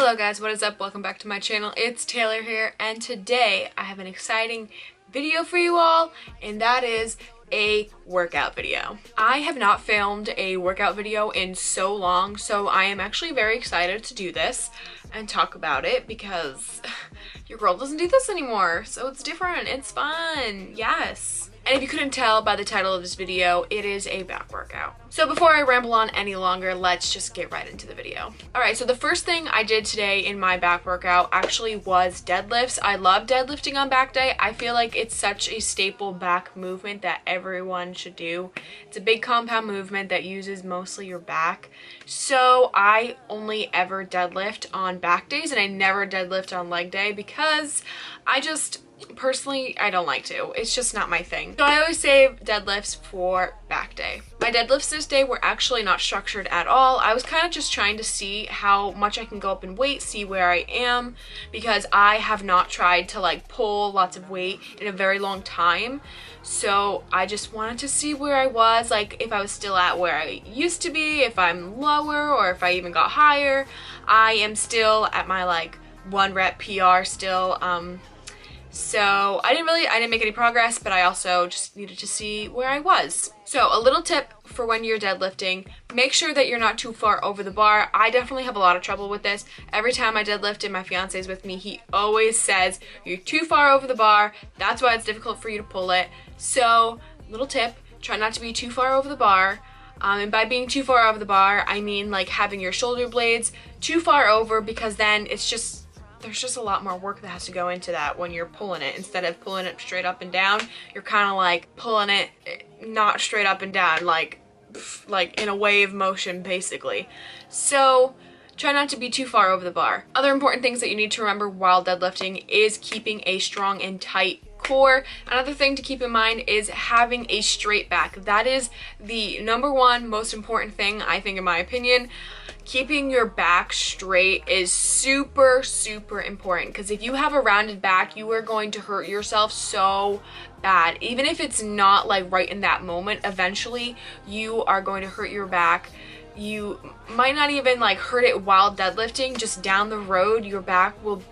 Hello guys, what is up? Welcome back to my channel. It's Taylor here, and today I have an exciting video for you all, and that is a workout video. I have not filmed a workout video in so long, so I am actually very excited to do this and talk about it because your girl doesn't do this anymore, so it's different, it's fun, yes. And if you couldn't tell by the title of this video, it is a back workout. So before I ramble on any longer, let's just get right into the video. Alright, so the first thing I did today in my back workout actually was deadlifts. I love deadlifting on back day. I feel like it's such a staple back movement that everyone should do. It's a big compound movement that uses mostly your back. So I only ever deadlift on back days, and I never deadlift on leg day because personally, I don't like to. It's just not my thing. So I always save deadlifts for back day. My deadlifts this day were actually not structured at all. I was kind of just trying to see how much I can go up in weight, see where I am, because I have not tried to like pull lots of weight in a very long time. So I just wanted to see where I was, like if I was still at where I used to be, if I'm lower, or if I even got higher. I am still at my like 1 rep PR still. So I didn't make any progress, but I also just needed to see where I was. So a little tip for when you're deadlifting, make sure that you're not too far over the bar. I definitely have a lot of trouble with this. Every time I deadlift and my fiance is with me, he always says, you're too far over the bar. That's why it's difficult for you to pull it. So little tip, try not to be too far over the bar. And by being too far over the bar, I mean like having your shoulder blades too far over, because then there's just a lot more work that has to go into that when you're pulling it. Instead of pulling it straight up and down, you're kind of like pulling it not straight up and down, like in a wave motion basically. So try not to be too far over the bar. Other important things that you need to remember while deadlifting is keeping a strong and tight core. Another thing to keep in mind is having a straight back. That is the number one most important thing, I think, in my opinion. Keeping your back straight is super, super important, because if you have a rounded back, you are going to hurt yourself so bad. Even if it's not like right in that moment, eventually you are going to hurt your back. You might not even like hurt it while deadlifting, just down the road your back will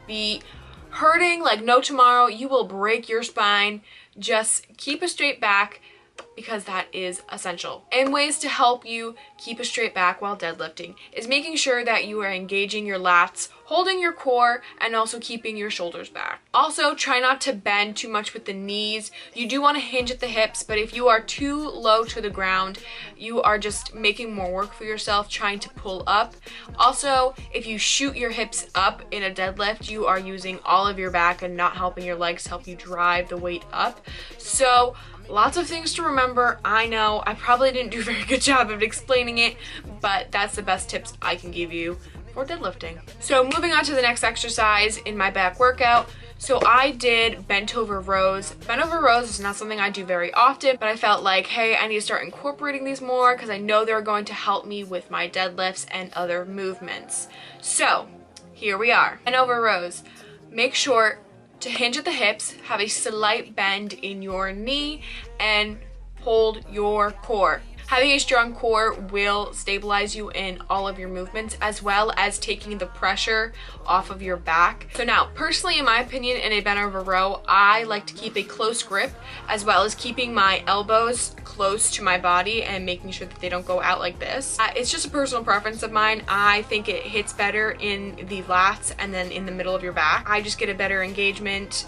be hurting like no tomorrow. You will break your spine. Just keep a straight back, because that is essential. And ways to help you keep a straight back while deadlifting is making sure that you are engaging your lats, holding your core, and also keeping your shoulders back. Also, try not to bend too much with the knees. You do want to hinge at the hips, but if you are too low to the ground, you are just making more work for yourself trying to pull up. Also, if you shoot your hips up in a deadlift, you are using all of your back and not helping your legs help you drive the weight up. So lots of things to remember. I know I probably didn't do a very good job of explaining it, but that's the best tips I can give you for deadlifting. So moving on to the next exercise in my back workout. So I did bent over rows. Bent over rows is not something I do very often, but I felt like, hey, I need to start incorporating these more because I know they're going to help me with my deadlifts and other movements. So here we are. Bent over rows. Make sure to hinge at the hips, have a slight bend in your knee, and hold your core. Having a strong core will stabilize you in all of your movements, as well as taking the pressure off of your back. So now, personally, in my opinion, in a bent over row, I like to keep a close grip, as well as keeping my elbows close to my body and making sure that they don't go out like this. It's just a personal preference of mine. I think it hits better in the lats and then in the middle of your back. I just get a better engagement,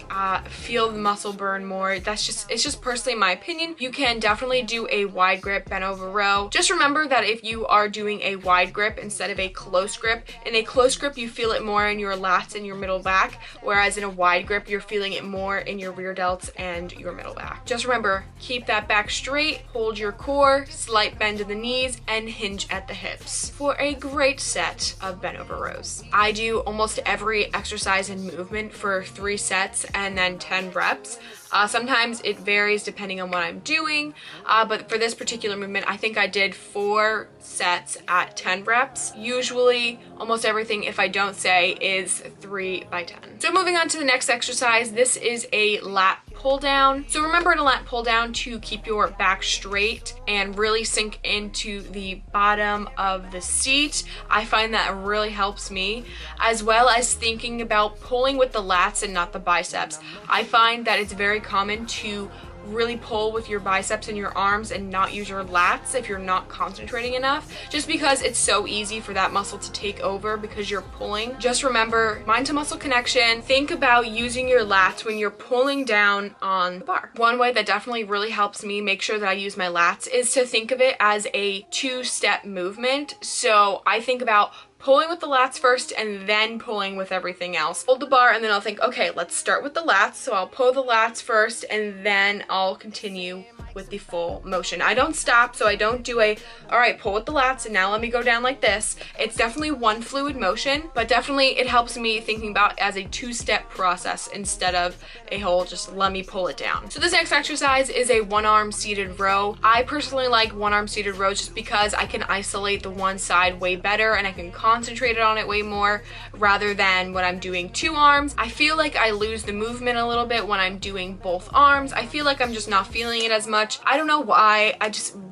feel the muscle burn more. It's just personally my opinion. You can definitely do a wide grip bent over row. Just remember that if you are doing a wide grip instead of a close grip, in a close grip you feel it more in your lats and your middle back, whereas in a wide grip you're feeling it more in your rear delts and your middle back. Just remember, keep that back straight, hold your core, slight bend in the knees, and hinge at the hips for a great set of bent over rows. I do almost every exercise and movement for 3 sets and then 10 reps. Sometimes it varies depending on what I'm doing, but for this particular movement, I think I did 4 sets at 10 reps. Usually, almost everything, if I don't say, is 3 by 10. So moving on to the next exercise, this is a lat pull down. So remember in a lat pull down to keep your back straight and really sink into the bottom of the seat. I find that really helps me, as well as thinking about pulling with the lats and not the biceps. I find that it's very common to really pull with your biceps and your arms and not use your lats if you're not concentrating enough, just because it's so easy for that muscle to take over because you're pulling. Just remember, mind to muscle connection. Think about using your lats when you're pulling down on the bar. One way that definitely really helps me make sure that I use my lats is to think of it as a two-step movement. So I think about pulling with the lats first and then pulling with everything else. Hold the bar and then I'll think, okay, let's start with the lats. So I'll pull the lats first and then I'll continue with the full motion. I don't stop, so I don't do all right, pull with the lats and now let me go down like this. It's definitely one fluid motion, but definitely it helps me thinking about it as a two-step process instead of a whole just let me pull it down. So this next exercise is a one-arm seated row. I personally like one-arm seated rows just because I can isolate the one side way better and I can concentrate on it way more rather than when I'm doing two arms. I feel like I lose the movement a little bit when I'm doing both arms. I feel like I'm just not feeling it as much. I don't know why.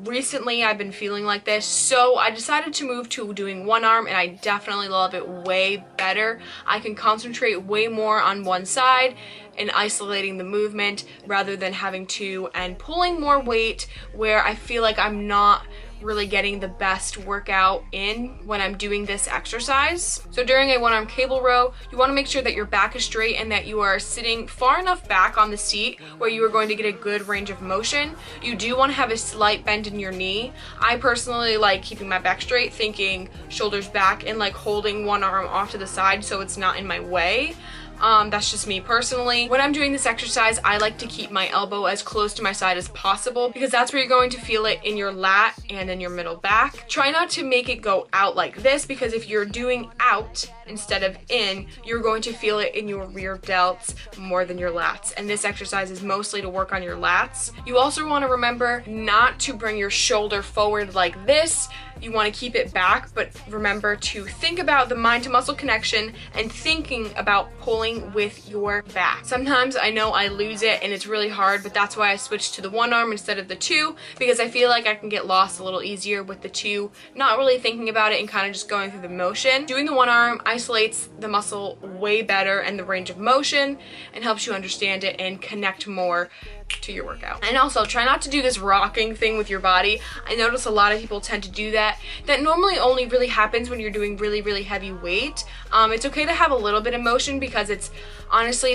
Recently I've been feeling like this, so I decided to move to doing one arm and I definitely love it way better. I can concentrate way more on one side and isolating the movement rather than having two and pulling more weight where I feel like I'm not really getting the best workout in when I'm doing this exercise. So during a one-arm cable row, you want to make sure that your back is straight and that you are sitting far enough back on the seat where you are going to get a good range of motion. You do want to have a slight bend in your knee. I personally like keeping my back straight, thinking shoulders back and like holding one arm off to the side so it's not in my way. That's just me personally. When I'm doing this exercise, I like to keep my elbow as close to my side as possible because that's where you're going to feel it in your lat and in your middle back. Try not to make it go out like this because if you're doing out instead of in, you're going to feel it in your rear delts more than your lats. And this exercise is mostly to work on your lats. You also want to remember not to bring your shoulder forward like this. You want to keep it back, but remember to think about the mind to muscle connection and thinking about pulling with your back. Sometimes I know I lose it and it's really hard, but that's why I switched to the one arm instead of the two, because I feel like I can get lost a little easier with the two, not really thinking about it and kind of just going through the motion. Doing the one arm isolates the muscle way better and the range of motion and helps you understand it and connect more to your workout. And also try not to do this rocking thing with your body. I notice a lot of people tend to do that. That normally only really happens when you're doing really heavy weight. It's okay to have a little bit of motion because it's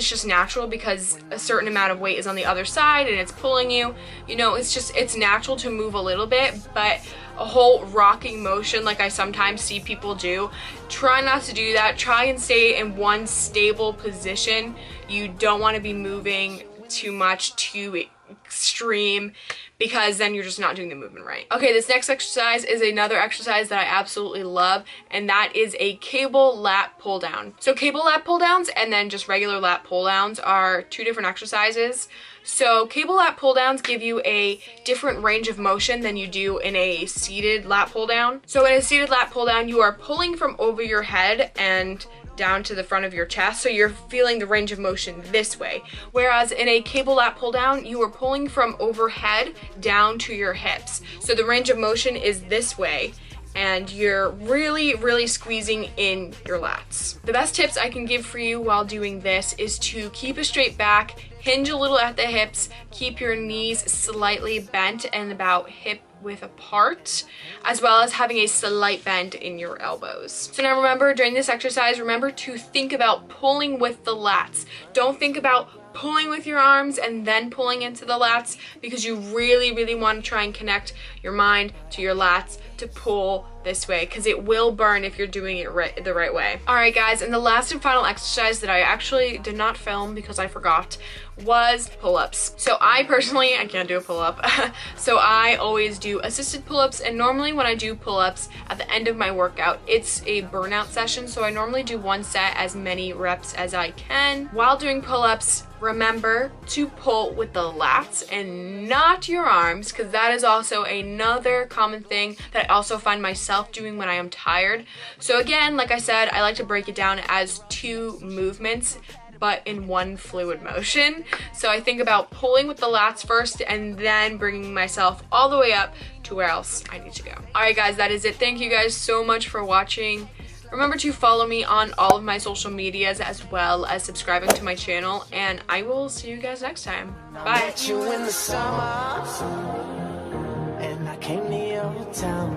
just natural because a certain amount of weight is on the other side and it's pulling you. You know, it's natural to move a little bit, but a whole rocking motion like I sometimes see people do, try not to do that. Try and stay in one stable position. You don't want to be moving too much, too extreme, because then you're just not doing the movement right. Okay, this next exercise is another exercise that I absolutely love, and that is a cable lat pull down. So cable lat pull downs and then just regular lat pull downs are two different exercises. So cable lat pull downs give you a different range of motion than you do in a seated lat pull down. So in a seated lat pull down, you are pulling from over your head and down to the front of your chest, so you're feeling the range of motion this way. Whereas in a cable lat pull down, you are pulling from overhead down to your hips. So the range of motion is this way, and you're really squeezing in your lats. The best tips I can give for you while doing this is to keep a straight back, hinge a little at the hips, keep your knees slightly bent and about hip width apart, as well as having a slight bend in your elbows. So now remember, during this exercise, remember to think about pulling with the lats. Don't think about pulling with your arms and then pulling into the lats, because you really want to try and connect your mind to your lats to pull this way, because it will burn if you're doing it the right way. All right guys, and the last and final exercise that I actually did not film because I forgot was pull-ups. So I can't do a pull-up. So I always do assisted pull-ups, and normally when I do pull-ups at the end of my workout, it's a burnout session. So I normally do one set, as many reps as I can. While doing pull-ups, remember to pull with the lats and not your arms, because that is also another common thing that I also find myself doing when I am tired. So again, like I said, I like to break it down as two movements. but in one fluid motion. So I think about pulling with the lats first and then bringing myself all the way up to where else I need to go. Alright guys, that is it. Thank you guys so much for watching. Remember to follow me on all of my social medias as well as subscribing to my channel, and I will see you guys next time. Bye. And I came to your town.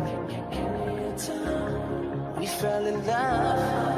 We fell in love.